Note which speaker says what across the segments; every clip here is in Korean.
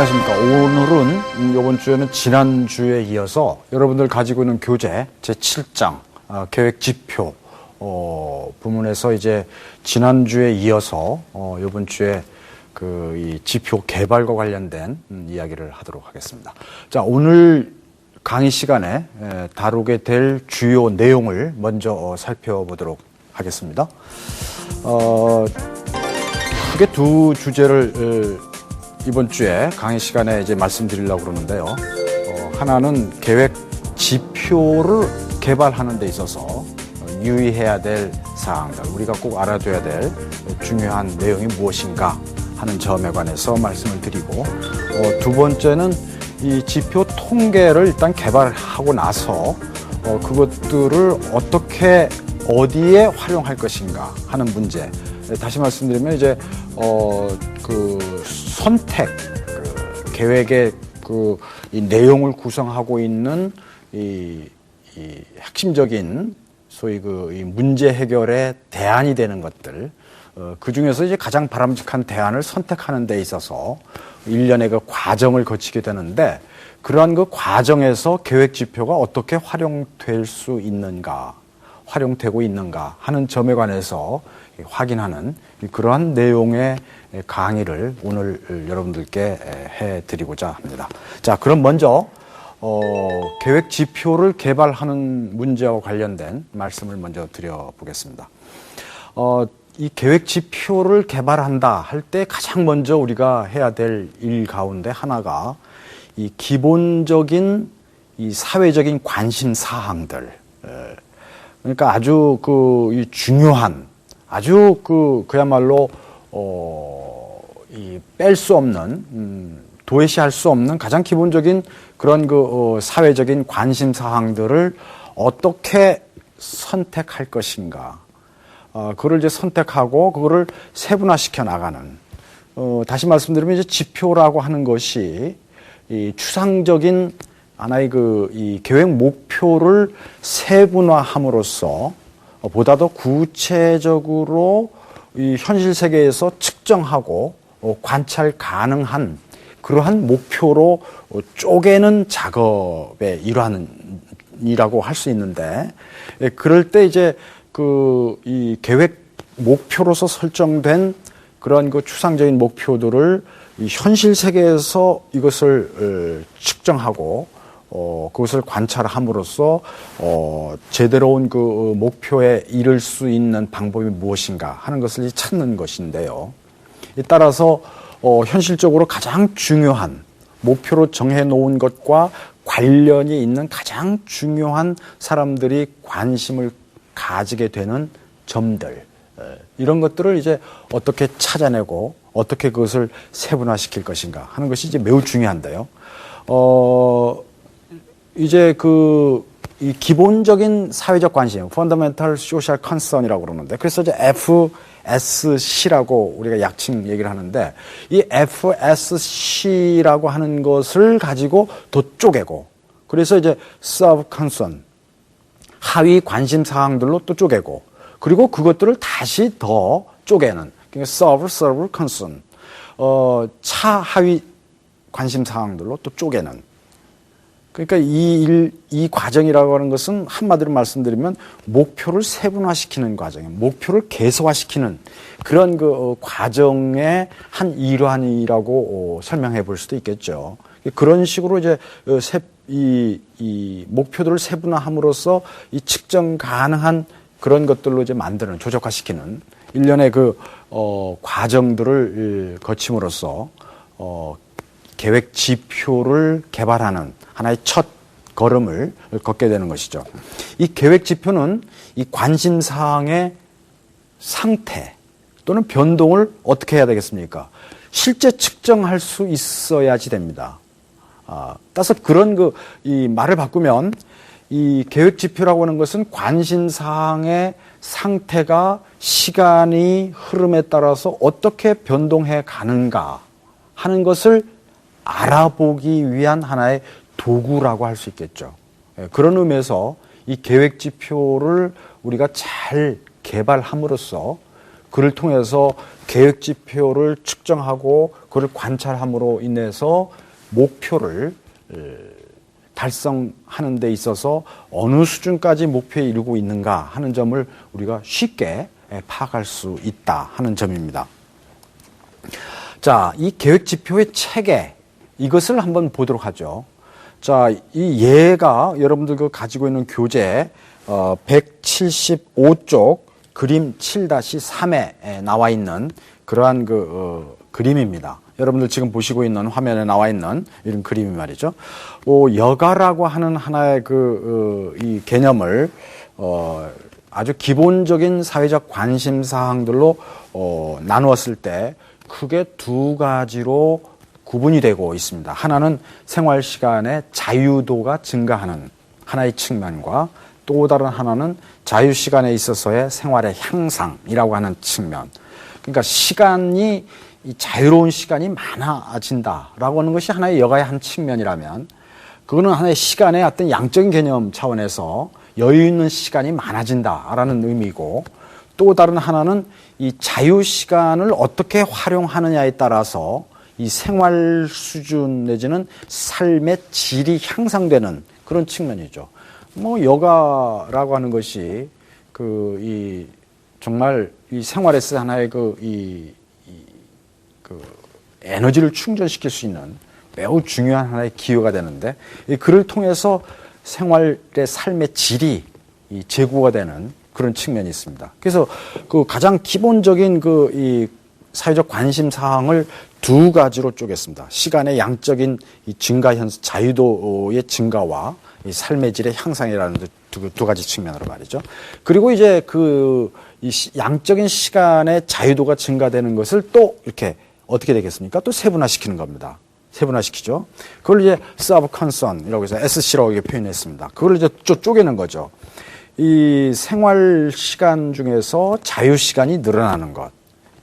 Speaker 1: 안녕하십니까. 오늘은 이번 주에는 지난주에 이어서 여러분들 가지고 있는 교재 제7장 계획 지표 부문에서 이제 지난주에 이어서 이번 주에 이 지표 개발과 관련된 이야기를 하도록 하겠습니다. 자, 오늘 강의 시간에 다루게 될 주요 내용을 먼저 살펴보도록 하겠습니다. 크게 두 주제를 이번 주에 강의 시간에 이제 말씀드리려고 그러는데요. 하나는 계획 지표를 개발하는 데 있어서 유의해야 될 사항들, 우리가 꼭 알아둬야 될 중요한 내용이 무엇인가 하는 점에 관해서 말씀을 드리고, 두 번째는 이 지표 통계를 일단 개발하고 나서 그것들을 어떻게 어디에 활용할 것인가 하는 문제. 다시 말씀드리면 이제 선택, 계획의 이 내용을 구성하고 있는 이 핵심적인 소위 이 문제 해결의 대안이 되는 것들, 그 중에서 이제 가장 바람직한 대안을 선택하는 데 있어서 일련의 그 과정을 거치게 되는데, 그러한 그 과정에서 계획 지표가 어떻게 활용될 수 있는가, 활용되고 있는가 하는 점에 관해서 확인하는 그러한 내용의 강의를 오늘 여러분들께 해드리고자 합니다. 자, 그럼 먼저 계획 지표를 개발하는 문제와 관련된 말씀을 먼저 드려보겠습니다. 이 계획 지표를 개발한다 할 때 가장 먼저 우리가 해야 될 일 가운데 하나가 이 기본적인 이 사회적인 관심 사항들, 그러니까 아주 이 중요한, 아주 그야말로 이 뺄 수 없는, 도외시할 수 없는 가장 기본적인 그런 사회적인 관심 사항들을 어떻게 선택할 것인가, 그걸 이제 선택하고 그거를 세분화시켜 나가는, 다시 말씀드리면 이제 지표라고 하는 것이 이 추상적인 하나의 이 계획 목표를 세분화함으로써 보다 더 구체적으로 이 현실 세계에서 측정하고 관찰 가능한 그러한 목표로 쪼개는 작업의 일환이라고 할 수 있는데, 그럴 때 이제 이 계획 목표로서 설정된 그런 추상적인 목표들을 이 현실 세계에서 이것을 측정하고 그것을 관찰함으로써 제대로 온 그 목표에 이를 수 있는 방법이 무엇인가 하는 것을 찾는 것인데요. 따라서 현실적으로 가장 중요한 목표로 정해놓은 것과 관련이 있는 가장 중요한 사람들이 관심을 가지게 되는 점들, 이런 것들을 이제 어떻게 찾아내고 어떻게 그것을 세분화시킬 것인가 하는 것이 이제 매우 중요한데요. 이제 이 기본적인 사회적 관심, Fundamental Social Concern이라고 그러는데, 그래서 이제 FSC라고 우리가 약칭 얘기를 하는데, 이 FSC라고 하는 것을 가지고 더 쪼개고, 그래서 이제 Sub Concern, 하위 관심 사항들로 또 쪼개고, 그리고 그것들을 다시 더 쪼개는, 그러니까 Sub Concern, 차하위 관심 사항들로 또 쪼개는. 그러니까 이 과정이라고 하는 것은 한마디로 말씀드리면 목표를 세분화시키는 과정이에요. 목표를 개소화시키는 그런 과정의 한 일환이라고 설명해 볼 수도 있겠죠. 그런 식으로 이제 이 목표들을 세분화함으로써 이 측정 가능한 그런 것들로 이제 만드는, 조적화시키는 일련의 과정들을 거침으로써 계획 지표를 개발하는 하나의 첫 걸음을 걷게 되는 것이죠. 이 계획 지표는 이 관심사항의 상태 또는 변동을 어떻게 해야 되겠습니까? 실제 측정할 수 있어야지 됩니다. 따라서 그런 이 말을 바꾸면 이 계획 지표라고 하는 것은 관심사항의 상태가 시간이 흐름에 따라서 어떻게 변동해 가는가 하는 것을 알아보기 위한 하나의 도구라고 할 수 있겠죠. 그런 의미에서 이 계획 지표를 우리가 잘 개발함으로써 그를 통해서 계획 지표를 측정하고 그를 관찰함으로 인해서 목표를 달성하는 데 있어서 어느 수준까지 목표에 이르고 있는가 하는 점을 우리가 쉽게 파악할 수 있다 하는 점입니다. 자, 이 계획 지표의 체계, 이것을 한번 보도록 하죠. 자, 이 예가 여러분들 그 가지고 있는 교재 175쪽 그림 7-3에 나와 있는 그러한 그림입니다. 여러분들 지금 보시고 있는 화면에 나와 있는 이런 그림이 말이죠. 여가라고 하는 하나의 이 개념을 아주 기본적인 사회적 관심 사항들로 나누었을 때 크게 두 가지로 구분이 되고 있습니다. 하나는 생활 시간의 자유도가 증가하는 하나의 측면과 또 다른 하나는 자유 시간에 있어서의 생활의 향상이라고 하는 측면. 그러니까 시간이 이 자유로운 시간이 많아진다라고 하는 것이 하나의 여가의 한 측면이라면 그거는 하나의 시간의 어떤 양적인 개념 차원에서 여유 있는 시간이 많아진다라는 의미고 또 다른 하나는 이 자유 시간을 어떻게 활용하느냐에 따라서 이 생활 수준 내지는 삶의 질이 향상되는 그런 측면이죠. 여가라고 하는 것이 정말 이 생활에서 하나의 에너지를 충전시킬 수 있는 매우 중요한 하나의 기회가 되는데 그를 통해서 생활의 삶의 질이 제고가 되는 그런 측면이 있습니다. 그래서 가장 기본적인 이 사회적 관심 사항을 두 가지로 쪼갰습니다. 시간의 양적인 이 증가 자유도의 증가와 이 삶의 질의 향상이라는 두 가지 측면으로 말이죠. 그리고 이제 이 양적인 시간의 자유도가 증가되는 것을 또 이렇게 어떻게 되겠습니까? 또 세분화시키는 겁니다. 세분화시키죠. 그걸 이제 서브 컨선이라고 해서 SC라고 표현했습니다. 그걸 이제 쪼개는 거죠. 이 생활 시간 중에서 자유 시간이 늘어나는 것.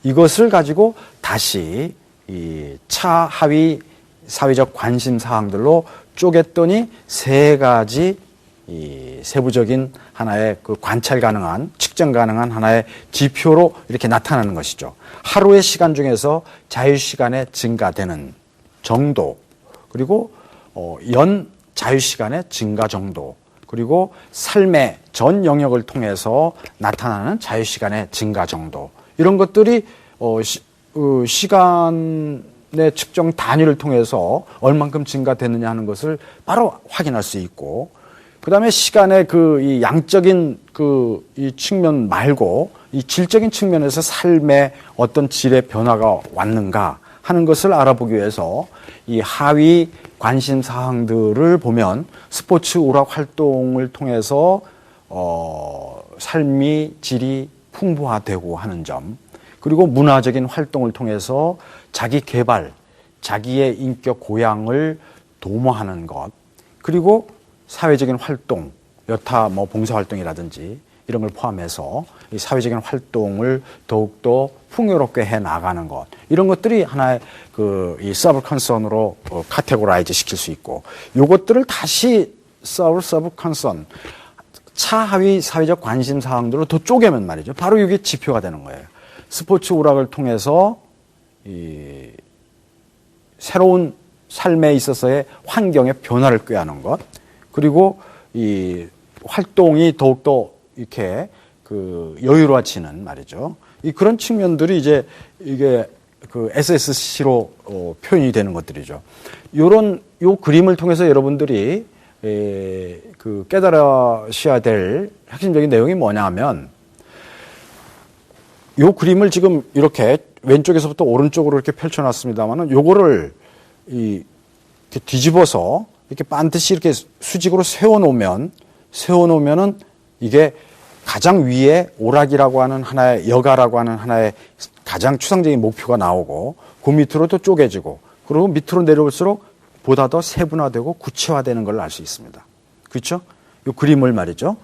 Speaker 1: 이것을 가지고 다시 이 차하위 사회적 관심 사항들로 쪼갰더니 세 가지 이 세부적인 하나의 관찰 가능한, 측정 가능한 하나의 지표로 이렇게 나타나는 것이죠. 하루의 시간 중에서 자유 시간에 증가되는 정도, 그리고 연 자유 시간의 증가 정도, 그리고 삶의 전 영역을 통해서 나타나는 자유 시간의 증가 정도. 이런 것들이 시간의 측정 단위를 통해서 얼만큼 증가됐느냐 하는 것을 바로 확인할 수 있고, 그 다음에 시간의 이 양적인 이 측면 말고 이 질적인 측면에서 삶의 어떤 질의 변화가 왔는가 하는 것을 알아보기 위해서 이 하위 관심 사항들을 보면 스포츠 오락 활동을 통해서 삶의 질이 풍부화되고 하는 점, 그리고 문화적인 활동을 통해서 자기 개발, 자기의 인격 고양을 도모하는 것, 그리고 사회적인 활동, 여타 봉사활동이라든지 이런 걸 포함해서 이 사회적인 활동을 더욱더 풍요롭게 해 나가는 것, 이런 것들이 하나의 이 서브 컨선으로 카테고라이즈 시킬 수 있고, 요것들을 다시 서브 컨선, 차하위 사회적 관심 사항들로 더 쪼개면 말이죠. 바로 이게 지표가 되는 거예요. 스포츠 오락을 통해서 이 새로운 삶에 있어서의 환경의 변화를 꾀하는 것, 그리고 이 활동이 더욱더 이렇게 여유로워지는 말이죠. 그런 측면들이 이제 이게 SSC로 표현이 되는 것들이죠. 요 그림을 통해서 여러분들이 깨달으셔야 될 핵심적인 내용이 뭐냐 하면, 요 그림을 지금 이렇게 왼쪽에서부터 오른쪽으로 이렇게 펼쳐놨습니다만은 요거를 이렇게 뒤집어서 이렇게 반드시 이렇게 수직으로 세워놓으면은 이게 가장 위에 오락이라고 하는 하나의 여가라고 하는 하나의 가장 추상적인 목표가 나오고 그 밑으로 또 쪼개지고 그리고 밑으로 내려올수록 보다 더 세분화되고 구체화되는 걸 알 수 있습니다. 그렇죠? 이 그림을 말이죠.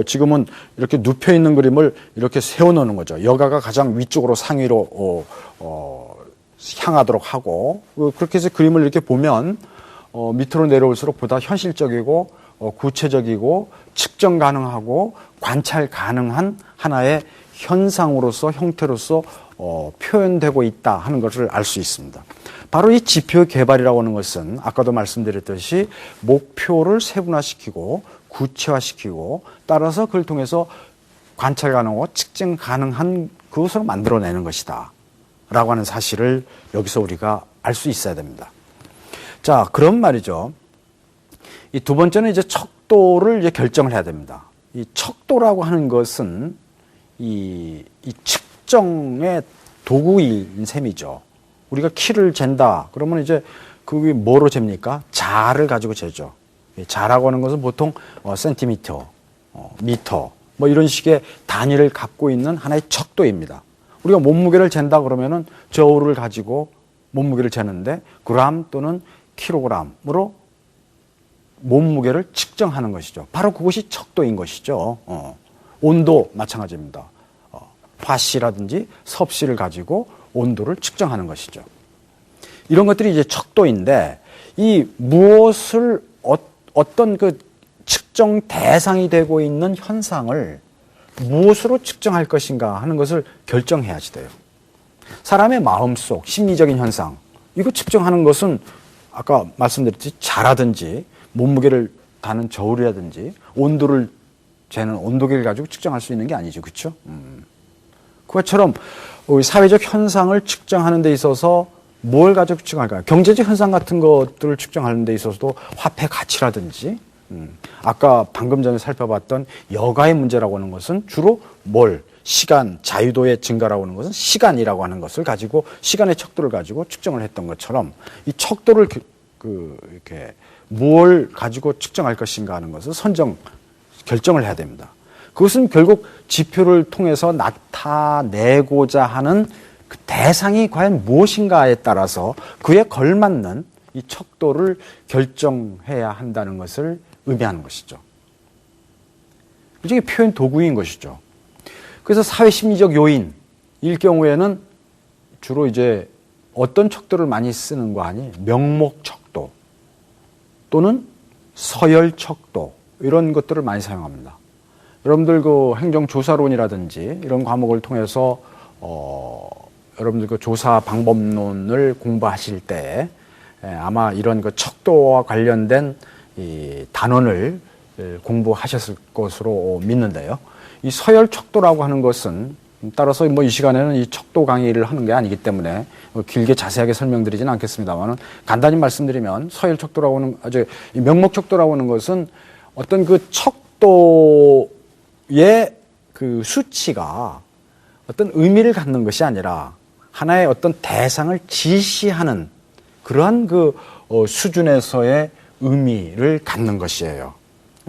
Speaker 1: 지금은 이렇게 눕혀 있는 그림을 이렇게 세워놓는 거죠. 여가가 가장 위쪽으로 상위로 향하도록 하고, 그렇게 해서 그림을 이렇게 보면 밑으로 내려올수록 보다 현실적이고 구체적이고 측정 가능하고 관찰 가능한 하나의 현상으로서 형태로서 표현되고 있다 하는 것을 알 수 있습니다. 바로 이 지표 개발이라고 하는 것은 아까도 말씀드렸듯이 목표를 세분화시키고 구체화시키고 따라서 그걸 통해서 관찰 가능하고 측정 가능한 그것으로 만들어내는 것이다 라고 하는 사실을 여기서 우리가 알 수 있어야 됩니다. 자, 그런 말이죠. 이 두 번째는 이제 척도를 이제 결정을 해야 됩니다. 이 척도라고 하는 것은 이 측정의 도구인 셈이죠. 우리가 키를 잰다. 그러면 이제 그게 뭐로 잽니까? 자를 가지고 재죠. 자라고 하는 것은 보통 센티미터, 미터, 뭐 이런 식의 단위를 갖고 있는 하나의 척도입니다. 우리가 몸무게를 잰다 그러면은 저울을 가지고 몸무게를 재는데 그램 또는 킬로그램으로 몸무게를 측정하는 것이죠. 바로 그것이 척도인 것이죠. 온도 마찬가지입니다. 화씨라든지 섭씨를 가지고 온도를 측정하는 것이죠. 이런 것들이 이제 척도인데 이 무엇을 어떤 그 측정 대상이 되고 있는 현상을 무엇으로 측정할 것인가 하는 것을 결정해야지 돼요. 사람의 마음속 심리적인 현상 이거 측정하는 것은 아까 말씀드렸듯이 자라든지 몸무게를 다는 저울이라든지 온도를 재는 온도계를 가지고 측정할 수 있는 게 아니죠. 그렇죠? 그것처럼 사회적 현상을 측정하는 데 있어서 뭘 가지고 측정할까요? 경제적 현상 같은 것들을 측정하는 데 있어서도 화폐 가치라든지 아까 방금 전에 살펴봤던 여가의 문제라고 하는 것은 주로 시간, 자유도의 증가라고 하는 것은 시간이라고 하는 것을 가지고 시간의 척도를 가지고 측정을 했던 것처럼 이 척도를 이렇게 뭘 가지고 측정할 것인가 하는 것을 결정을 해야 됩니다. 그것은 결국 지표를 통해서 나타내고자 하는 그 대상이 과연 무엇인가에 따라서 그에 걸맞는 이 척도를 결정해야 한다는 것을 의미하는 것이죠. 이게 표현 도구인 것이죠. 그래서 사회 심리적 요인일 경우에는 주로 이제 어떤 척도를 많이 쓰는 거 아니? 명목 척도 또는 서열 척도 이런 것들을 많이 사용합니다. 여러분들 그 행정조사론이라든지 이런 과목을 통해서 여러분들 그 조사 방법론을 공부하실 때 아마 이런 그 척도와 관련된 이 단원을 공부하셨을 것으로 믿는데요. 이 서열 척도라고 하는 것은 따라서 뭐 이 시간에는 이 척도 강의를 하는 게 아니기 때문에 길게 자세하게 설명드리지는 않겠습니다만 간단히 말씀드리면 서열 척도라고 하는 이 명목 척도라고 하는 것은 어떤 그 척도의 그 수치가 어떤 의미를 갖는 것이 아니라 하나의 어떤 대상을 지시하는 그러한 그 수준에서의 의미를 갖는 것이에요.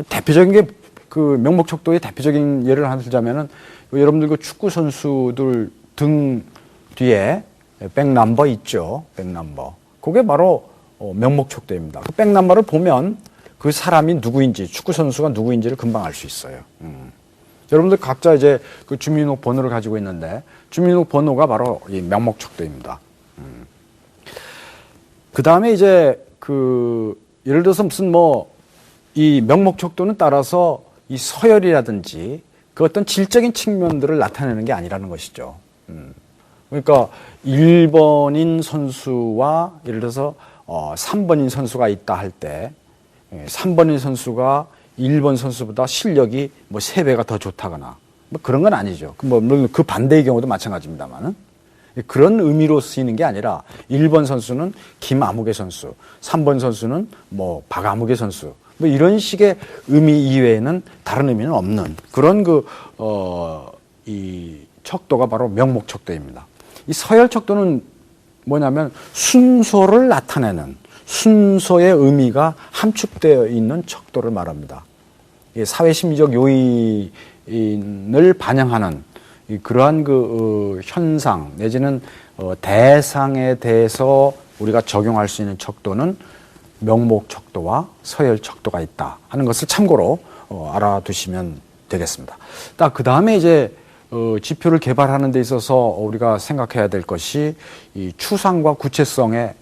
Speaker 1: 대표적인 게 그 명목 척도의 대표적인 예를 하나 들자면은 여러분들 그 축구 선수들 등 뒤에 백넘버 있죠. 백넘버. 그게 바로 명목 척도입니다. 그 백넘버를 보면 그 사람이 누구인지, 축구 선수가 누구인지를 금방 알 수 있어요. 여러분들 각자 이제 그 주민등록 번호를 가지고 있는데 주민등록 번호가 바로 이 명목 척도입니다. 그 다음에 이제 예를 들어서 무슨 이 명목 척도는 따라서 이 서열이라든지 그 어떤 질적인 측면들을 나타내는 게 아니라는 것이죠. 그러니까 1번인 선수와 예를 들어서 3번인 선수가 있다 할 때 3번인 선수가 1번 선수보다 실력이 3배가 더 좋다거나 그런 건 아니죠. 물론 그 반대의 경우도 마찬가지입니다만은 그런 의미로 쓰이는 게 아니라 1번 선수는 김아무개 선수, 3번 선수는 박아무개 선수 이런 식의 의미 이외에는 다른 의미는 없는 그런 이 척도가 바로 명목 척도입니다. 이 서열 척도는 뭐냐면 순서를 나타내는 순서의 의미가 함축되어 있는 척도를 말합니다. 사회 심리적 요인을 반영하는 그러한 현상 내지는 대상에 대해서 우리가 적용할 수 있는 척도는 명목 척도와 서열 척도가 있다 하는 것을 참고로 알아두시면 되겠습니다. 그 다음에 이제 지표를 개발하는 데 있어서 우리가 생각해야 될 것이 이 추상과 구체성의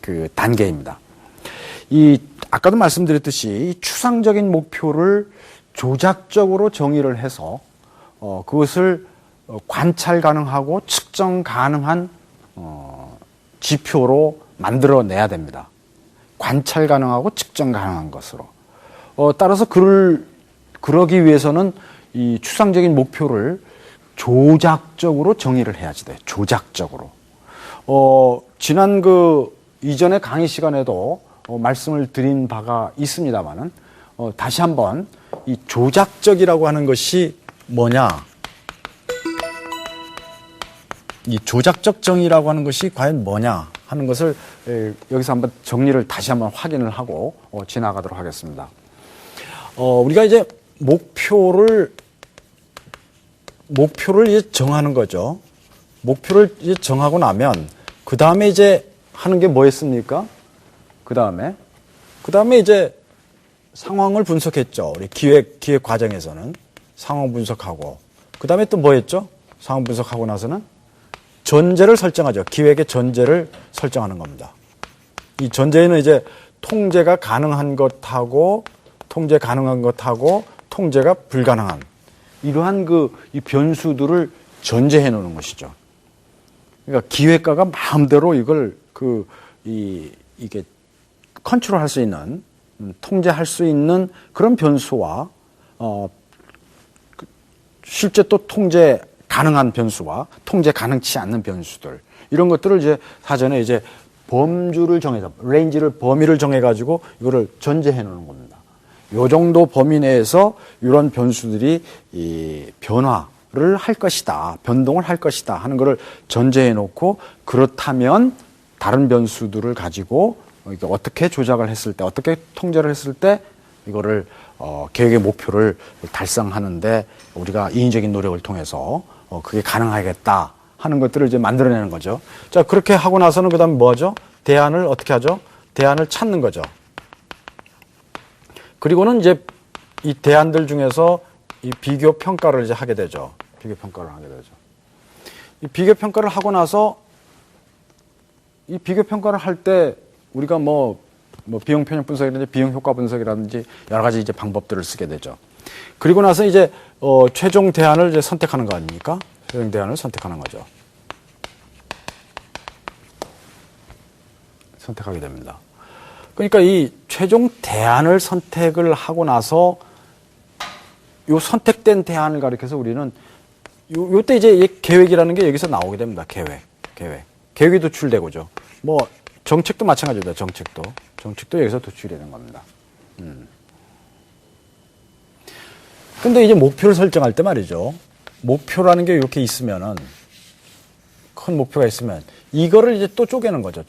Speaker 1: 그 단계입니다. 아까도 말씀드렸듯이 이 추상적인 목표를 조작적으로 정의를 해서 그것을 관찰 가능하고 측정 가능한 지표로 만들어내야 됩니다. 관찰 가능하고 측정 가능한 것으로. 따라서 그러기 위해서는 이 추상적인 목표를 조작적으로 정의를 해야지 돼. 조작적으로. 지난 이전의 강의 시간에도 말씀을 드린 바가 있습니다만은 다시 한번 이 조작적이라고 하는 것이 뭐냐? 이 조작적 정의라고 하는 것이 과연 뭐냐 하는 것을 여기서 한번 정리를 다시 한번 확인을 하고 지나가도록 하겠습니다. 우리가 이제 목표를 이제 정하는 거죠. 목표를 이제 정하고 나면 그 다음에 이제 하는 게 뭐였습니까? 그 다음에 이제 상황을 분석했죠. 우리 기획 과정에서는 상황 분석하고 그 다음에 또 뭐 했죠? 상황 분석하고 나서는 전제를 설정하죠. 기획의 전제를 설정하는 겁니다. 이 전제에는 이제 통제가 가능한 것하고 통제가 불가능한 이러한 이 변수들을 전제해 놓는 것이죠. 그러니까 기획가가 마음대로 이걸 이게 컨트롤할 수 있는 통제할 수 있는 그런 변수와 실제 또 통제 가능한 변수와 통제 가능치 않는 변수들 이런 것들을 이제 사전에 이제 범주를 정해서 범위를 정해가지고 이거를 전제해 놓는 겁니다. 요 정도 범위 내에서 이런 변수들이 이 변화를 할 것이다, 변동을 할 것이다 하는 것을 전제해 놓고 그렇다면 다른 변수들을 가지고 어떻게 조작을 했을 때, 어떻게 통제를 했을 때 이거를 계획의 목표를 달성하는데 우리가 인위적인 노력을 통해서 그게 가능하겠다 하는 것들을 이제 만들어내는 거죠. 자, 그렇게 하고 나서는 그 다음에 뭐 하죠? 대안을 어떻게 하죠? 대안을 찾는 거죠. 그리고는 이제 이 대안들 중에서 이 비교 평가를 이제 하게 되죠. 비교 평가를 하게 되죠. 이 비교 평가를 하고 나서 이 비교 평가를 할 때 우리가 뭐 비용 편익 분석이라든지 비용 효과 분석이라든지 여러 가지 이제 방법들을 쓰게 되죠. 그리고 나서 이제 최종 대안을 이제 선택하는 거 아닙니까? 최종 대안을 선택하는 거죠. 선택하게 됩니다. 그러니까 이 최종 대안을 선택을 하고 나서 요 선택된 대안을 가리켜서 우리는 요때 이제 계획이라는 게 여기서 나오게 됩니다. 계획이 도출되고죠. 뭐 정책도 마찬가지입니다. 정책도 여기서 도출이 되는 겁니다. 근데 이제 목표를 설정할 때 말이죠. 목표라는 게 이렇게 있으면은 큰 목표가 있으면 이거를 이제 또 쪼개는 거죠.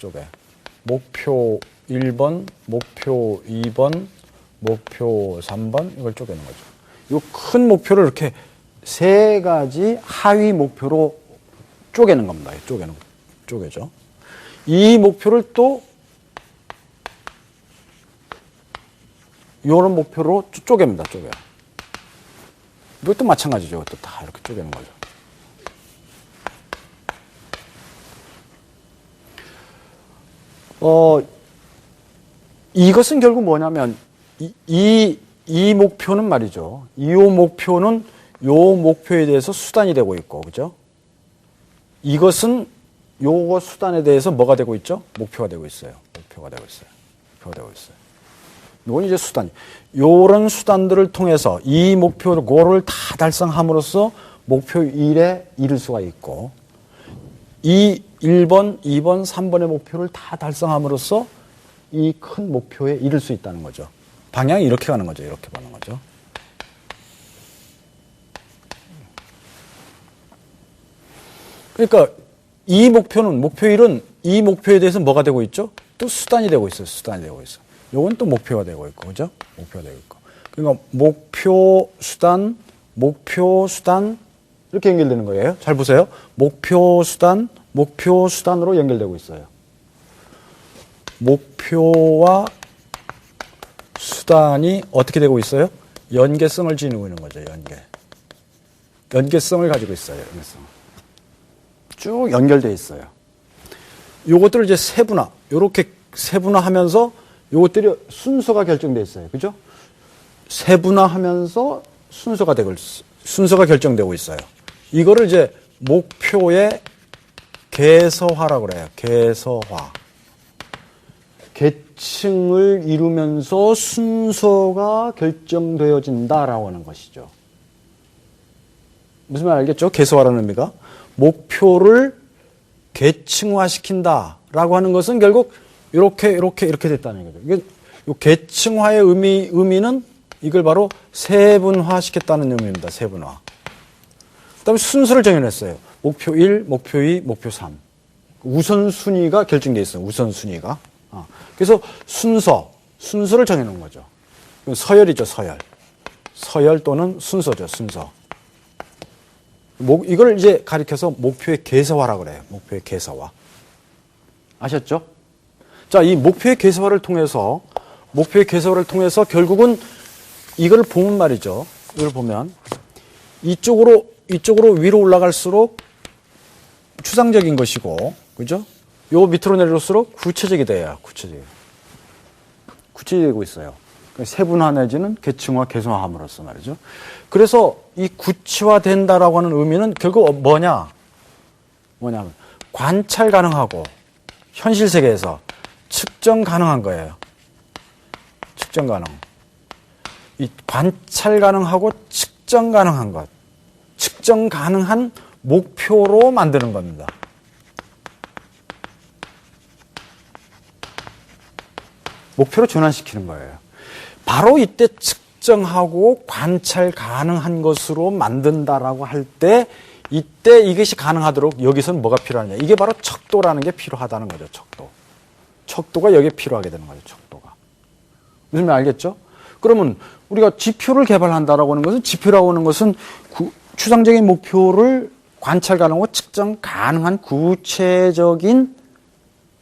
Speaker 1: 목표 1번, 목표 2번, 목표 3번 이걸 쪼개는 거죠. 이 큰 목표를 이렇게 세 가지 하위 목표로 쪼개는 겁니다. 쪼개죠. 이 목표를 또 이런 목표로 쪼갭니다. 이것도 마찬가지죠. 이것도 다 이렇게 쪼개는 거죠. 이것은 결국 뭐냐면 이 목표는 말이죠. 이 목표는 요 목표에 대해서 수단이 되고 있고, 그죠? 이것은 요거 수단에 대해서 뭐가 되고 있죠? 목표가 되고 있어요. 이건 이제 수단. 요런 수단들을 통해서 이 목표를 다 달성함으로써 목표 1에 이를 수가 있고, 이 1번, 2번, 3번의 목표를 다 달성함으로써 이 큰 목표에 이를 수 있다는 거죠. 방향이 이렇게 가는 거죠. 이렇게 가는 거죠. 그러니까 이 목표는, 목표 1은 이 목표에 대해서 뭐가 되고 있죠? 또 수단이 되고 있어요. 요건 또 목표가 되고 있고, 그죠? 그러니까 목표, 수단, 이렇게 연결되는 거예요. 잘 보세요. 목표, 수단으로 연결되고 있어요. 목표와 수단이 어떻게 되고 있어요? 연계성을 지니고 있는 거죠. 연계성을 가지고 있어요. 쭉 연결되어 있어요. 요것들을 이제 요렇게 세분화하면서 요것들이 순서가 결정되어 있어요. 그죠? 세분화하면서 순서가 결정되고 있어요. 이거를 이제 목표의 개서화라고 그래요. 개서화. 계층을 이루면서 순서가 결정되어진다라고 하는 것이죠. 무슨 말 알겠죠? 개서화라는 의미가. 목표를 계층화시킨다라고 하는 것은 결국 이렇게 됐다는 거죠. 이게 이 계층화의 의미는 이걸 바로 세분화시켰다는 의미입니다. 세분화. 그다음에 순서를 정해냈어요. 목표 1, 목표 2, 목표 3. 우선순위가 결정되어 있어요. 우선순위가. 그래서 순서를 정해놓은 거죠. 서열이죠, 서열. 서열 또는 순서죠, 순서. 이걸 이제 가리켜서 목표의 개서화라고 그래요. 목표의 개서화. 아셨죠? 자, 이 목표의 개서화를 통해서 결국은 이걸 보면 말이죠. 이걸 보면 이쪽으로 위로 올라갈수록 추상적인 것이고, 그죠? 요 밑으로 내릴수록 구체적이 돼요. 구체적이고 있어요. 세분화 내지는 계층화, 개성화함으로써 말이죠. 그래서 이 구체화된다라고 하는 의미는 결국 뭐냐면 관찰 가능하고 현실 세계에서 측정 가능한 거예요. 측정 가능. 이 관찰 가능하고 측정 가능한 것. 측정 가능한 목표로 만드는 겁니다. 목표로 전환시키는 거예요. 바로 이때 측정하고 관찰 가능한 것으로 만든다라고 할 때 이때 이것이 가능하도록 여기서는 뭐가 필요하냐. 이게 바로 척도라는 게 필요하다는 거죠. 척도가 여기에 필요하게 되는 거죠. 척도가. 무슨 말 알겠죠? 그러면 우리가 지표를 개발한다라고 하는 것은 지표라고 하는 것은 추상적인 목표를 관찰 가능하고 측정 가능한 구체적인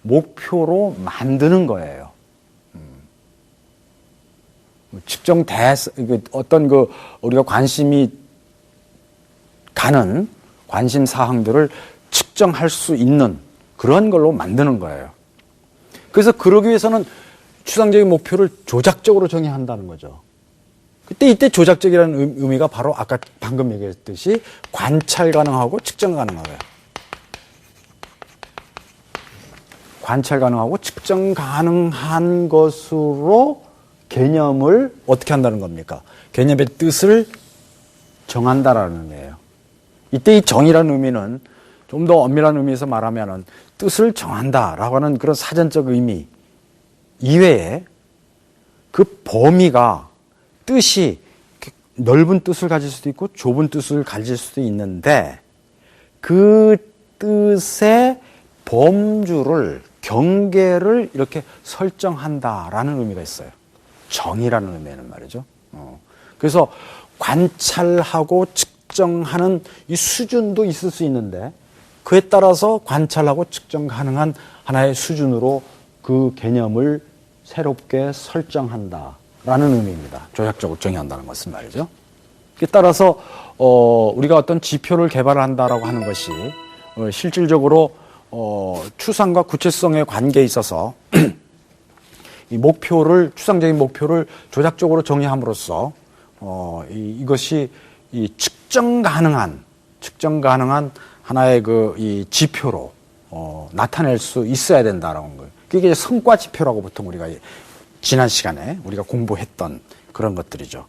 Speaker 1: 목표로 만드는 거예요. 측정 어떤 우리가 관심이 가는 관심 사항들을 측정할 수 있는 그런 걸로 만드는 거예요. 그래서 그러기 위해서는 추상적인 목표를 조작적으로 정의한다는 거죠. 이때 조작적이라는 의미가 바로 아까 방금 얘기했듯이 관찰 가능하고 측정 가능하고요. 관찰 가능하고 측정 가능한 것으로 개념을 어떻게 한다는 겁니까? 개념의 뜻을 정한다라는 의미예요. 이때 이 정의라는 의미는 좀 더 엄밀한 의미에서 말하면은 뜻을 정한다라고 하는 그런 사전적 의미 이외에 그 범위가 뜻이 넓은 뜻을 가질 수도 있고 좁은 뜻을 가질 수도 있는데 그 뜻의 범주를 경계를 이렇게 설정한다라는 의미가 있어요. 정의라는 의미는 말이죠. 그래서 관찰하고 측정하는 이 수준도 있을 수 있는데 그에 따라서 관찰하고 측정 가능한 하나의 수준으로 그 개념을 새롭게 설정한다라는 의미입니다. 조작적으로 정의한다는 것은 말이죠. 그에 따라서 우리가 어떤 지표를 개발한다라고 하는 것이 실질적으로 추상과 구체성의 관계에 있어서 이 추상적인 목표를 조작적으로 정의함으로써 이것이 이 측정 가능한 하나의 이 지표로 나타낼 수 있어야 된다라는 거예요. 그게 성과 지표라고 보통 우리가 지난 시간에 우리가 공부했던 그런 것들이죠.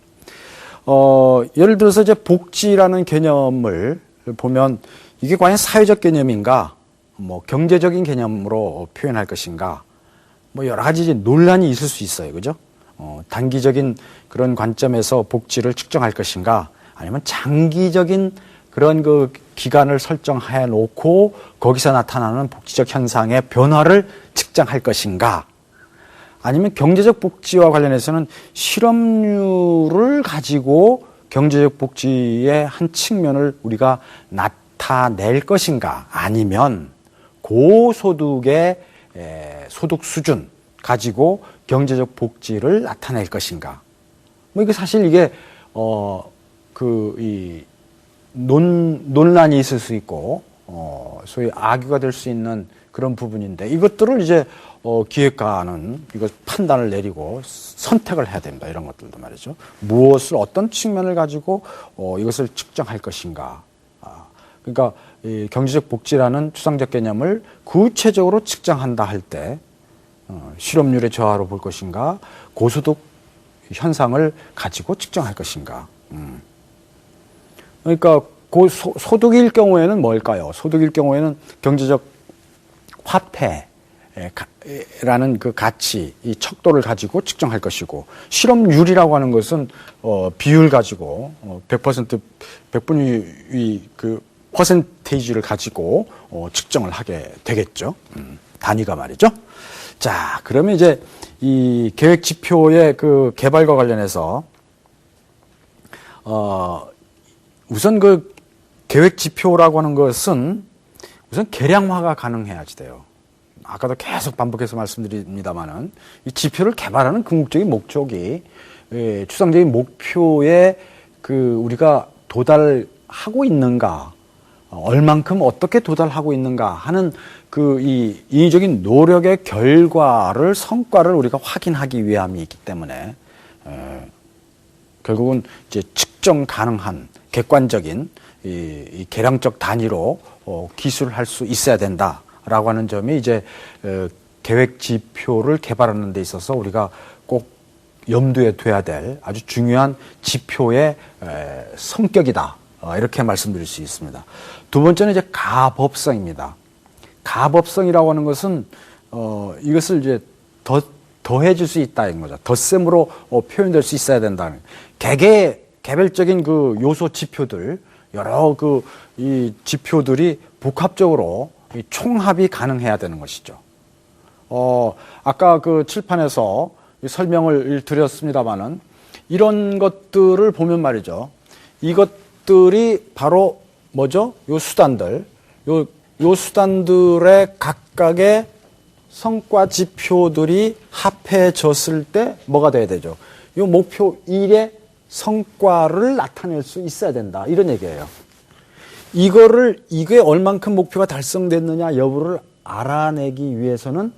Speaker 1: 예를 들어서 이제 복지라는 개념을 보면 이게 과연 사회적 개념인가, 경제적인 개념으로 표현할 것인가, 여러 가지 논란이 있을 수 있어요. 그죠? 단기적인 그런 관점에서 복지를 측정할 것인가, 아니면 장기적인 그런 그 기간을 설정해 놓고 거기서 나타나는 복지적 현상의 변화를 측정할 것인가, 아니면 경제적 복지와 관련해서는 실업률을 가지고 경제적 복지의 한 측면을 우리가 나타낼 것인가, 아니면 고소득의 소득 수준 가지고 경제적 복지를 나타낼 것인가. 이게 사실 이게 논란이 있을 수 있고 소위 악유가 될 수 있는 그런 부분인데 이것들을 이제 기획가는 이거 판단을 내리고 선택을 해야 됩니다. 이런 것들도 말이죠. 무엇을 어떤 측면을 가지고 이것을 측정할 것인가. 그러니까 이 경제적 복지라는 추상적 개념을 구체적으로 측정한다 할 때 실업률의 저하로 볼 것인가, 고소득 현상을 가지고 측정할 것인가. 그러니까 소득일 경우에는 뭘까요? 소득일 경우에는 경제적 화폐라는 그 가치, 이 척도를 가지고 측정할 것이고, 실업률이라고 하는 것은 비율 가지고 100% 100분위 그 퍼센테이지를 가지고 측정을 하게 되겠죠. 단위가 말이죠. 자, 그러면 이제 이 계획 지표의 그 개발과 관련해서 우선 그 계획 지표라고 하는 것은 우선 계량화가 가능해야지 돼요. 아까도 계속 반복해서 말씀드립니다만은 이 지표를 개발하는 궁극적인 목적이 추상적인 목표에 그 우리가 도달하고 있는가, 얼만큼 어떻게 도달하고 있는가 하는 그 이 인위적인 노력의 결과를 성과를 우리가 확인하기 위함이 있기 때문에 결국은 이제 측정 가능한 객관적인 이 계량적 단위로 기술할 수 있어야 된다라고 하는 점이 이제 계획 지표를 개발하는 데 있어서 우리가 꼭 염두에 둬야 될 아주 중요한 지표의 성격이다. 이렇게 말씀드릴 수 있습니다. 두 번째는 이제 가법성입니다. 가법성이라고 하는 것은 이것을 이제 더해질 수 있다는 거죠. 덧셈으로 표현될 수 있어야 된다는. 개별적인 그 요소 지표들, 여러 그 이 지표들이 복합적으로 총합이 가능해야 되는 것이죠. 아까 그 칠판에서 설명을 드렸습니다만은 이런 것들을 보면 말이죠. 이것들이 바로 뭐죠? 요 수단들, 요 수단들의 각각의 성과 지표들이 합해졌을 때 뭐가 돼야 되죠? 요 목표 1의 성과를 나타낼 수 있어야 된다. 이런 얘기예요. 이게 얼만큼 목표가 달성됐느냐 여부를 알아내기 위해서는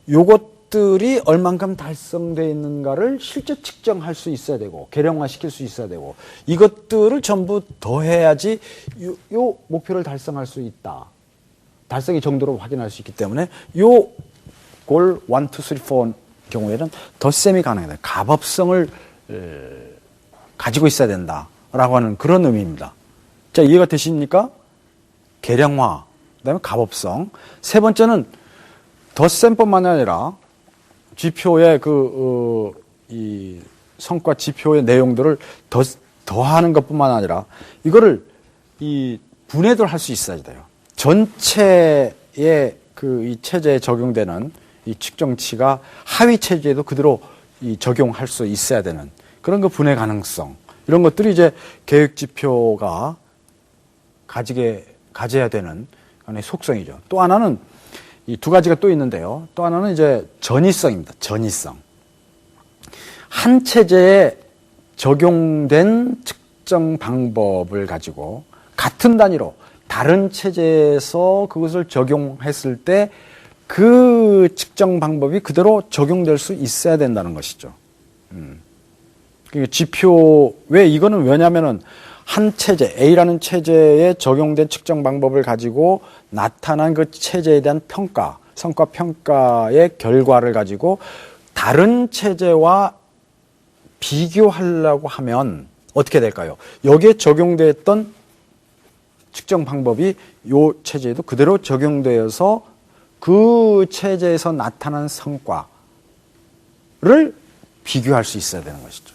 Speaker 1: 요것들이 얼만큼 달성되어 있는가를 실제 측정할 수 있어야 되고, 계량화시킬 수 있어야 되고, 이것들을 전부 더해야지 요 목표를 달성할 수 있다. 달성의 정도로 확인할 수 있기 때문에 요 골 1, 2, 3, 4 경우에는 덧셈이 가능하다. 가법성을 가지고 있어야 된다라고 하는 그런 의미입니다. 자, 이해가 되십니까? 계량화, 그다음에 가법성. 세 번째는 덧셈뿐만 아니라 지표의 이 성과 지표의 내용들을 더하는 것뿐만 아니라 이거를 이 분해를 할 수 있어야 돼요. 전체의 이 체제에 적용되는 이 측정치가 하위 체제에도 그대로 적용할 수 있어야 되는 그런 그 분해 가능성, 이런 것들이 이제 계획 지표가 가져야 되는 속성이죠. 또 하나는 이 두 가지가 또 있는데요. 또 하나는 이제 전이성입니다. 전이성. 한 체제에 적용된 측정 방법을 가지고 같은 단위로 다른 체제에서 그것을 적용했을 때 그 측정 방법이 그대로 적용될 수 있어야 된다는 것이죠. 지표, 이거는 왜냐면은 한 체제, A라는 체제에 적용된 측정 방법을 가지고 나타난 그 체제에 대한 평가, 성과 평가의 결과를 가지고 다른 체제와 비교하려고 하면 어떻게 될까요? 여기에 적용됐던 측정 방법이 이 체제에도 그대로 적용되어서 그 체제에서 나타난 성과를 비교할 수 있어야 되는 것이죠.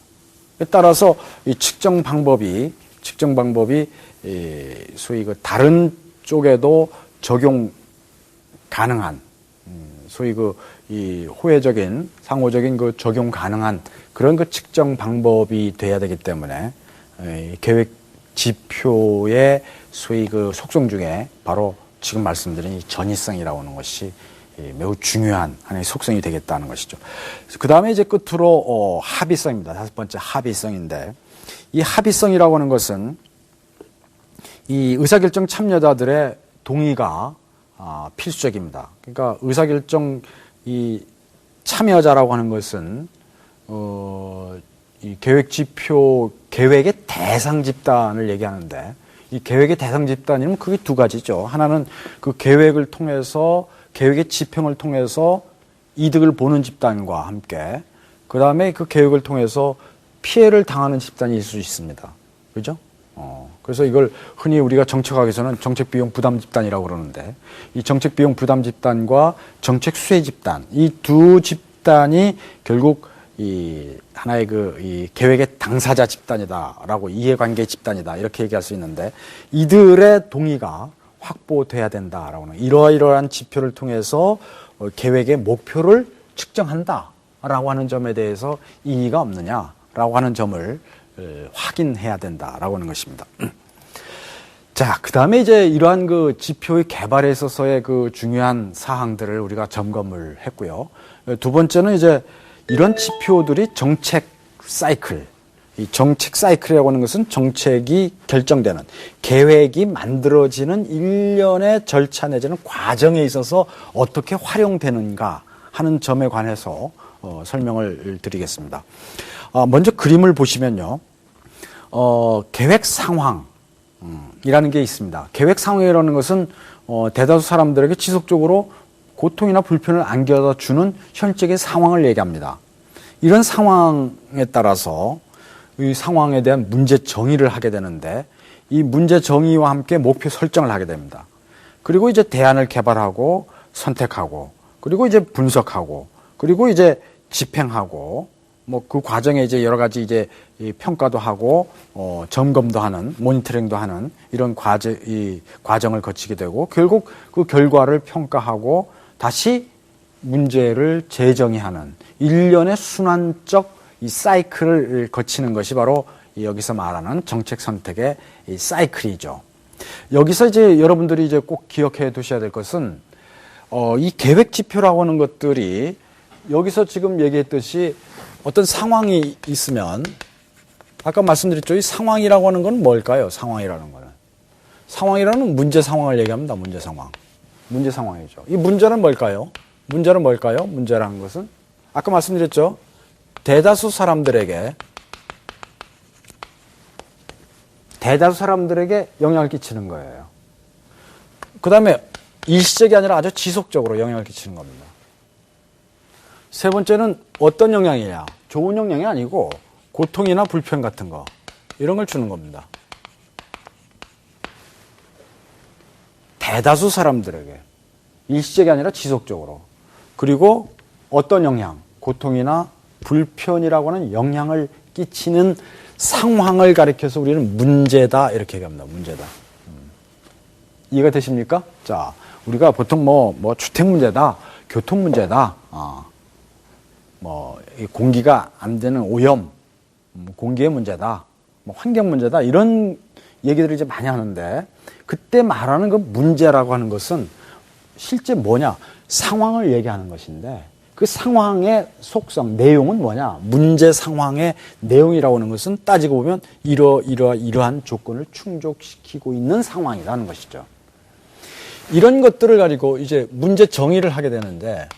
Speaker 1: 따라서 이 측정 방법이 소위 그 다른 쪽에도 적용 가능한, 소위 이 호혜적인, 상호적인 그 적용 가능한 그런 그 측정 방법이 돼야 되기 때문에 계획 지표의 소위 그 속성 중에 바로 지금 말씀드린 이 전이성이라고 하는 것이 매우 중요한 하나의 속성이 되겠다는 것이죠. 그 다음에 이제 끝으로 합의성입니다. 다섯 번째 합의성인데, 이 합의성이라고 하는 것은 이 의사결정 참여자들의 동의가 필수적입니다. 그러니까 의사결정 이 참여자라고 하는 것은 이 계획 지표 계획의 대상 집단을 얘기하는데, 이 계획의 대상 집단이면 그게 두 가지죠. 하나는 그 계획을 통해서 계획의 집행을 통해서 이득을 보는 집단과 함께 그 다음에 그 계획을 통해서 피해를 당하는 집단이 있을 수 있습니다. 그죠? 그래서 이걸 흔히 우리가 정책학에서는 정책비용 부담 집단이라고 그러는데 이 정책비용 부담 집단과 정책 수혜 집단 이 두 집단이 결국 이 하나의 이 계획의 당사자 집단이다라고 이해관계 집단이다 이렇게 얘기할 수 있는데 이들의 동의가 확보돼야 된다라고 하는 이러이러한 지표를 통해서 계획의 목표를 측정한다라고 하는 점에 대해서 이의가 없느냐라고 하는 점을 확인해야 된다라고 하는 것입니다. 자, 그 다음에 이제 이러한 그 지표의 개발에 있어서의 그 중요한 사항들을 우리가 점검을 했고요. 두 번째는 이제 이런 지표들이 정책 사이클, 이 정책 사이클이라고 하는 것은 정책이 결정되는, 계획이 만들어지는 일련의 절차 내지는 과정에 있어서 어떻게 활용되는가 하는 점에 관해서 설명을 드리겠습니다. 먼저 그림을 보시면요. 계획 상황이라는 게 있습니다. 계획 상황이라는 것은 대다수 사람들에게 지속적으로 고통이나 불편을 안겨다 주는 현실적인 상황을 얘기합니다. 이런 상황에 따라서 이 상황에 대한 문제 정의를 하게 되는데 이 문제 정의와 함께 목표 설정을 하게 됩니다. 그리고 이제 대안을 개발하고 선택하고 그리고 이제 분석하고 그리고 이제 집행하고 뭐 그 과정에 이제 여러 가지 이제 이 평가도 하고 점검도 하는 모니터링도 하는 이런 과정을 거치게 되고 결국 그 결과를 평가하고 다시 문제를 재정의하는 일련의 순환적 이 사이클을 거치는 것이 바로 여기서 말하는 정책 선택의 이 사이클이죠. 여기서 이제 여러분들이 이제 꼭 기억해 두셔야 될 것은 이 계획 지표라고 하는 것들이 여기서 지금 얘기했듯이 어떤 상황이 있으면 아까 말씀드렸죠. 이 상황이라고 하는 건 뭘까요? 상황이라는 거는. 상황이라는 문제 상황을 얘기합니다. 문제 상황. 문제 상황이죠. 이 문제는 뭘까요? 문제는 뭘까요? 문제라는 것은 아까 말씀드렸죠. 대다수 사람들에게 영향을 끼치는 거예요. 그 다음에 일시적이 아니라 아주 지속적으로 영향을 끼치는 겁니다. 세 번째는 어떤 영향이냐? 좋은 영향이 아니고 고통이나 불편 같은 거 이런 걸 주는 겁니다. 대다수 사람들에게 일시적이 아니라 지속적으로 그리고 어떤 영향? 고통이나 불편이라고 하는 영향을 끼치는 상황을 가리켜서 우리는 문제다 이렇게 얘기합니다. 문제다. 이해가 되십니까? 자, 우리가 보통 뭐 주택 문제다, 교통 문제다, 공기가 안 되는 오염, 공기의 문제다, 환경 문제다 이런 얘기들을 이제 많이 하는데 그때 말하는 그 문제라고 하는 것은 실제 뭐냐? 상황을 얘기하는 것인데 그 상황의 속성, 내용은 뭐냐? 문제 상황의 내용이라고 하는 것은 따지고 보면 이러한 조건을 충족시키고 있는 상황이라는 것이죠. 이런 것들을 가지고 이제 문제 정의를 하게 되는데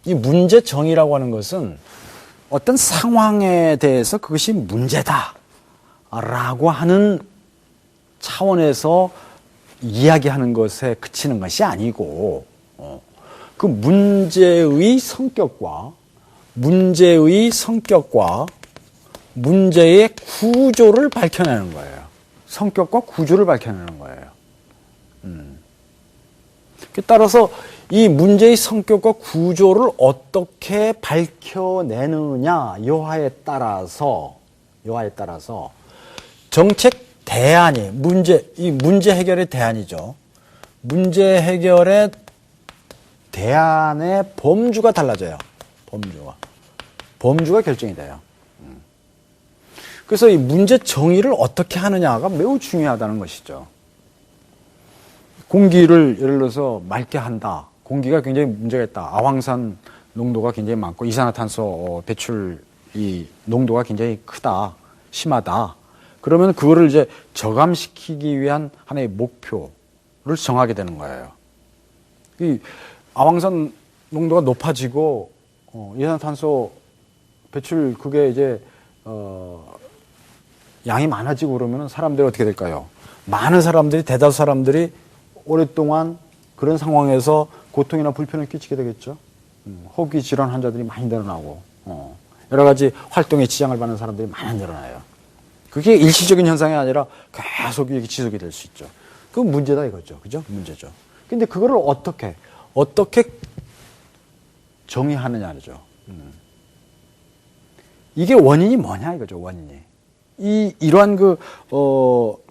Speaker 1: 이 문제 정의라고 하는 것은 어떤 상황에 대해서 그것이 문제다라고 하는 차원에서 이야기하는 것에 그치는 것이 아니고 그 문제의 성격과 문제의 구조를 밝혀내는 거예요. 성격과 구조를 밝혀내는 거예요. 따라서 이 문제의 성격과 구조를 어떻게 밝혀내느냐 여하에 따라서 정책 대안이 이 문제 해결의 대안이죠. 문제 해결의 대안의 범주가 달라져요. 범주가 결정이 돼요. 그래서 이 문제 정의를 어떻게 하느냐가 매우 중요하다는 것이죠. 공기를 예를 들어서 맑게 한다. 공기가 굉장히 문제가 있다. 아황산 농도가 굉장히 많고 이산화탄소 배출 이 농도가 굉장히 크다. 심하다. 그러면 그거를 이제 저감시키기 위한 하나의 목표를 정하게 되는 거예요. 이 아황산 농도가 높아지고 이산화탄소 배출 그게 이제 양이 많아지고 그러면 사람들이 어떻게 될까요? 많은 사람들이, 대다수 사람들이 오랫동안 그런 상황에서 고통이나 불편을 끼치게 되겠죠. 호흡기 질환 환자들이 많이 늘어나고, 여러 가지 활동에 지장을 받는 사람들이 많이 늘어나요. 그게 일시적인 현상이 아니라 계속 이렇게 지속이 될 수 있죠. 그 문제다 이거죠. 그죠? 문제죠. 근데 그거를 어떻게 정의하느냐죠. 이게 원인이 뭐냐 이거죠, 원인이. 이러한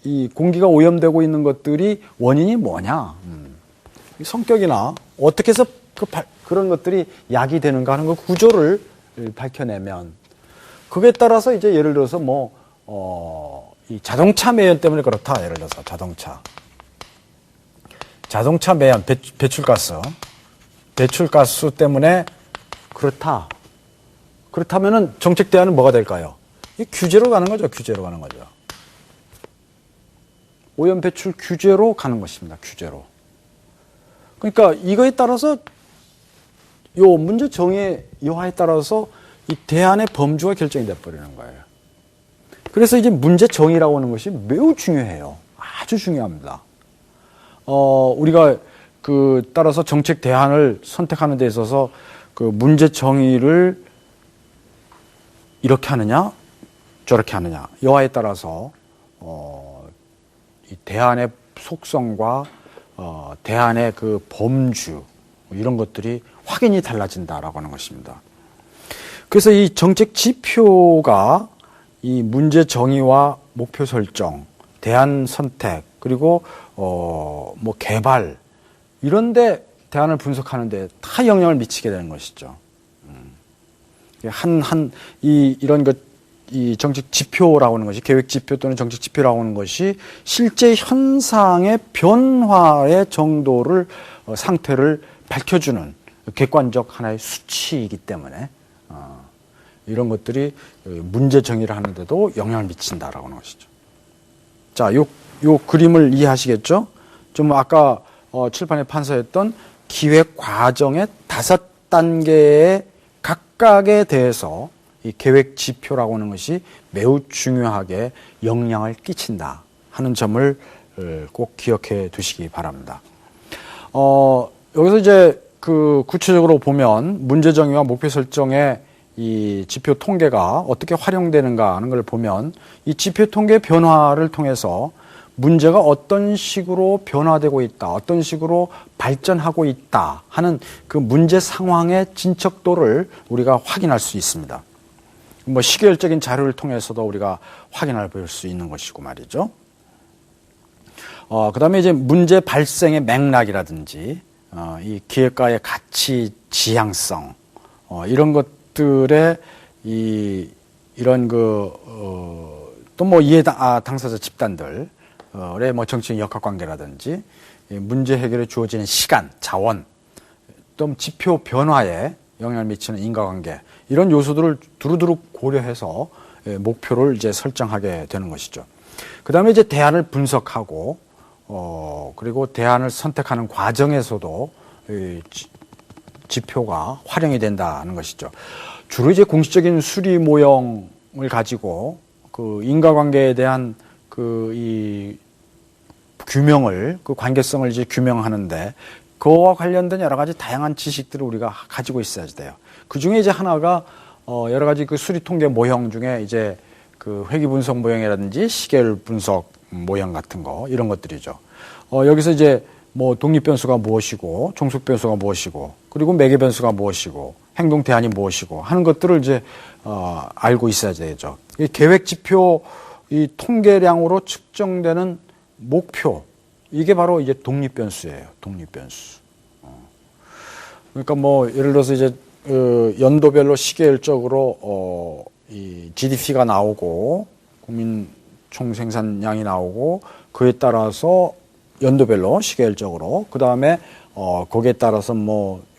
Speaker 1: 이 공기가 오염되고 있는 것들이 원인이 뭐냐. 성격이나 어떻게 해서 그런 것들이 야기되는가 하는 그 구조를 밝혀내면 그에 따라서 이제 예를 들어서 이 자동차 매연 때문에 그렇다. 예를 들어서 자동차 매연, 배출가스 때문에 그렇다. 그렇다면은 정책 대안은 뭐가 될까요? 이 규제로 가는 거죠. 규제로 가는 거죠. 오염 배출 규제로 가는 것입니다. 규제로. 그러니까 이거에 따라서 요 문제 정의 여하에 따라서 이 대안의 범주가 결정이 돼 버리는 거예요. 그래서 이제 문제 정의라고 하는 것이 매우 중요해요. 아주 중요합니다. 우리가 따라서 정책 대안을 선택하는 데 있어서 그 문제 정의를 이렇게 하느냐, 저렇게 하느냐, 여하에 따라서, 이 대안의 속성과, 대안의 그 범주, 이런 것들이 확연히 달라진다라고 하는 것입니다. 그래서 이 정책 지표가 이 문제 정의와 목표 설정, 대안 선택, 그리고, 개발, 이런데 대안을 분석하는데 다 영향을 미치게 되는 것이죠. 이 정책 지표라고 하는 것이, 계획 지표 또는 정책 지표라고 하는 것이 실제 현상의 변화의 정도를, 상태를 밝혀주는 객관적 하나의 수치이기 때문에, 이런 것들이 문제 정의를 하는데도 영향을 미친다라고 하는 것이죠. 자, 요 그림을 이해하시겠죠? 좀 아까, 칠판에 판서했던 기획 과정의 5단계의 각각에 대해서 이 계획 지표라고 하는 것이 매우 중요하게 영향을 끼친다 하는 점을 꼭 기억해 두시기 바랍니다. 여기서 이제 구체적으로 보면 문제 정의와 목표 설정의 이 지표 통계가 어떻게 활용되는가 하는 걸 보면 이 지표 통계 변화를 통해서 문제가 어떤 식으로 변화되고 있다, 어떤 식으로 발전하고 있다 하는 그 문제 상황의 진척도를 우리가 확인할 수 있습니다. 시계열적인 자료를 통해서도 우리가 확인할 수 있는 것이고 말이죠. 그 다음에 이제 문제 발생의 맥락이라든지, 이 기획과의 가치 지향성, 이런 것들의 이런 또 이해 당사자 집단들, 정치적 역학관계라든지 문제 해결에 주어지는 시간, 자원, 또 지표 변화에 영향을 미치는 인과관계 이런 요소들을 두루두루 고려해서 목표를 이제 설정하게 되는 것이죠. 그 다음에 이제 대안을 분석하고 그리고 대안을 선택하는 과정에서도 지표가 활용이 된다는 것이죠. 주로 이제 공식적인 수리 모형을 가지고 그 인과관계에 대한 이 규명을, 그 관계성을 이제 규명하는데 그와 관련된 여러 가지 다양한 지식들을 우리가 가지고 있어야 돼요. 그 중에 이제 하나가 여러 가지 그 수리 통계 모형 중에 이제 그 회귀 분석 모형이라든지 시계열 분석 모형 같은 거 이런 것들이죠. 여기서 이제 독립 변수가 무엇이고 종속 변수가 무엇이고 그리고 매개 변수가 무엇이고 행동 대안이 무엇이고 하는 것들을 이제 알고 있어야 되죠. 이 계획 지표 이 통계량으로 측정되는 목표, 이게 바로 이제 독립변수예요. 독립변수. 그러니까 예를 들어서 이제, 연도별로 시계열적으로, 이 GDP가 나오고, 국민 총생산량이 나오고, 그에 따라서 연도별로 시계열적으로, 그 다음에, 거기에 따라서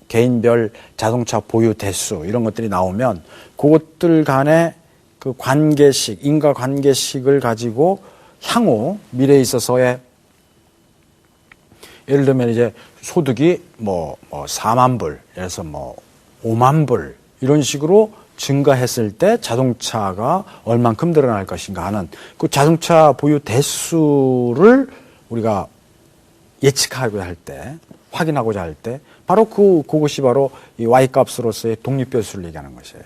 Speaker 1: 개인별 자동차 보유 대수, 이런 것들이 나오면, 그것들 간의 그 관계식, 인과 관계식을 가지고 향후 미래에 있어서의 예를 들면 이제 소득이 4만 불, 그래서 5만 불 이런 식으로 증가했을 때 자동차가 얼만큼 늘어날 것인가 하는 그 자동차 보유 대수를 우리가 예측하고자 할 때, 확인하고자 할 때, 바로 그것이 바로 이 Y값으로서의 독립변수를 얘기하는 것이에요.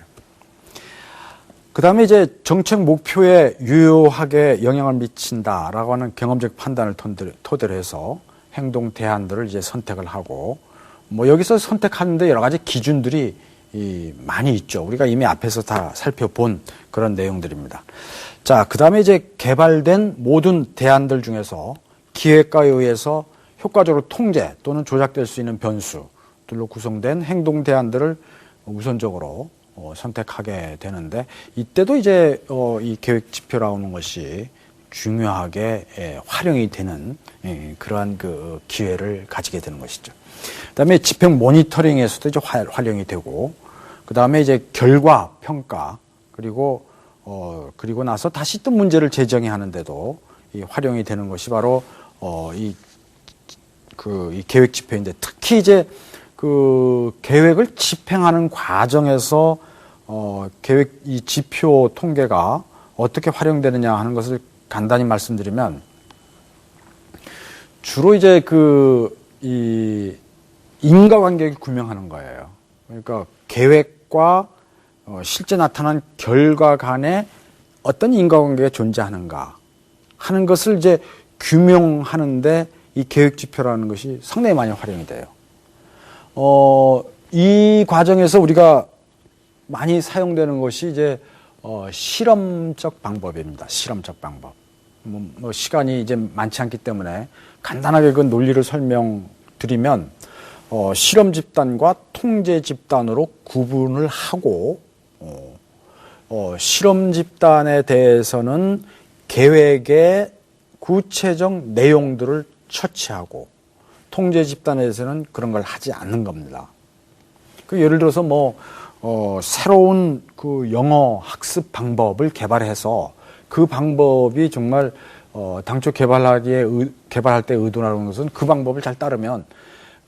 Speaker 1: 그 다음에 이제 정책 목표에 유효하게 영향을 미친다라고 하는 경험적 판단을 토대로 해서 행동 대안들을 이제 선택을 하고, 뭐 여기서 선택하는데 여러 가지 기준들이 많이 있죠. 우리가 이미 앞에서 다 살펴본 그런 내용들입니다. 자, 그 다음에 이제 개발된 모든 대안들 중에서 기획가에 의해서 효과적으로 통제 또는 조작될 수 있는 변수들로 구성된 행동 대안들을 우선적으로 선택하게 되는데, 이때도 이제 이 계획 지표라는 것이 중요하게 활용이 되는 그러한 그 기회를 가지게 되는 것이죠. 그다음에 집행 모니터링에서도 이제 활용이 되고, 그다음에 이제 결과 평가, 그리고 나서 다시 또 문제를 재정의 하는데도 이 활용이 되는 것이 바로 이 계획 지표인데, 특히 이제 그 계획을 집행하는 과정에서 계획 이 지표 통계가 어떻게 활용되느냐 하는 것을 간단히 말씀드리면, 주로 이제 이 인과관계를 규명하는 거예요. 그러니까 계획과 실제 나타난 결과 간에 어떤 인과관계가 존재하는가 하는 것을 이제 규명하는데 이 계획 지표라는 것이 상당히 많이 활용이 돼요. 이 과정에서 우리가 많이 사용되는 것이 이제 실험적 방법입니다. 실험적 방법. 뭐 시간이 이제 많지 않기 때문에 간단하게 그 논리를 설명드리면, 실험 집단과 통제 집단으로 구분을 하고, 실험 집단에 대해서는 계획의 구체적 내용들을 처치하고, 통제 집단에서는 그런 걸 하지 않는 겁니다. 예를 들어서 새로운 그 영어 학습 방법을 개발해서 그 방법이 정말 당초 개발할 때 의도하는 것은 그 방법을 잘 따르면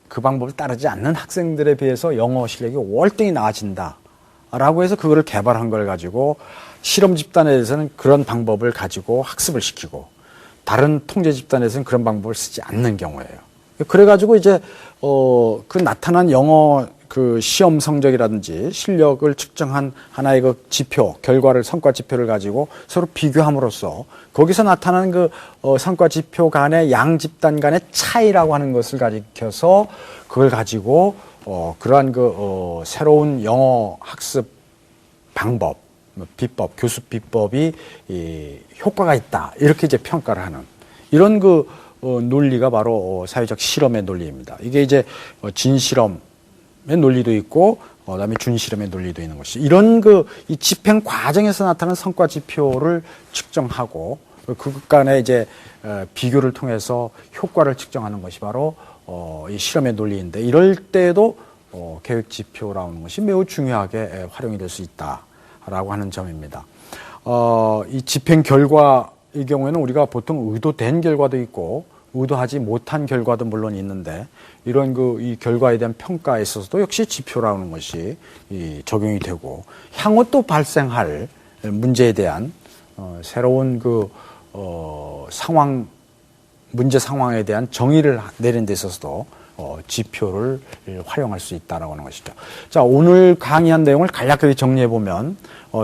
Speaker 1: 그 방법을 따르지 않는 학생들에 비해서 영어 실력이 월등히 나아진다라고 해서 그거를 개발한 걸 가지고 실험 집단에서는 그런 방법을 가지고 학습을 시키고, 다른 통제 집단에서는 그런 방법을 쓰지 않는 경우예요. 그래가지고 이제 그 나타난 영어 그 시험 성적이라든지 실력을 측정한 하나의 그 지표, 결과를, 성과 지표를 가지고 서로 비교함으로써 거기서 나타나는 그 성과 지표 간의 양 집단 간의 차이라고 하는 것을 가리켜서 그걸 가지고 그러한 새로운 영어 학습 방법, 비법, 교습 비법이 효과가 있다, 이렇게 이제 평가를 하는 이런 논리가 바로 사회적 실험의 논리입니다. 이게 이제 진실험의 논리도 있고, 그다음에 준실험의 논리도 있는 것이, 이런 이 집행 과정에서 나타나는 성과 지표를 측정하고 그 간의 이제 비교를 통해서 효과를 측정하는 것이 바로 이 실험의 논리인데, 이럴 때에도 계획 지표라는 것이 매우 중요하게 활용이 될 수 있다라고 하는 점입니다. 이 집행 결과의 경우에는 우리가 보통 의도된 결과도 있고 의도하지 못한 결과도 물론 있는데, 이런 이 결과에 대한 평가에 있어서도 역시 지표라는 것이 적용이 되고, 향후 또 발생할 문제에 대한 새로운 문제 상황에 대한 정의를 내리는 데 있어서도 지표를 활용할 수 있다라고 하는 것이죠. 자, 오늘 강의한 내용을 간략하게 정리해 보면,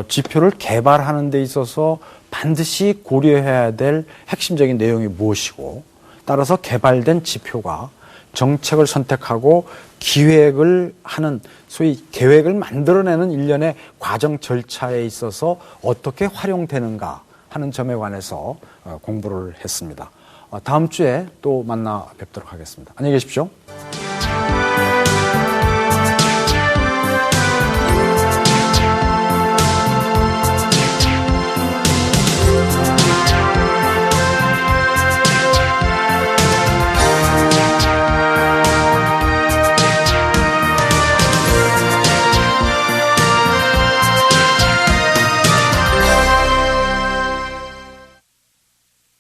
Speaker 1: 지표를 개발하는 데 있어서 반드시 고려해야 될 핵심적인 내용이 무엇이고, 따라서 개발된 지표가 정책을 선택하고 기획을 하는, 소위 계획을 만들어내는 일련의 과정 절차에 있어서 어떻게 활용되는가 하는 점에 관해서 공부를 했습니다. 다음 주에 또 만나 뵙도록 하겠습니다. 안녕히 계십시오.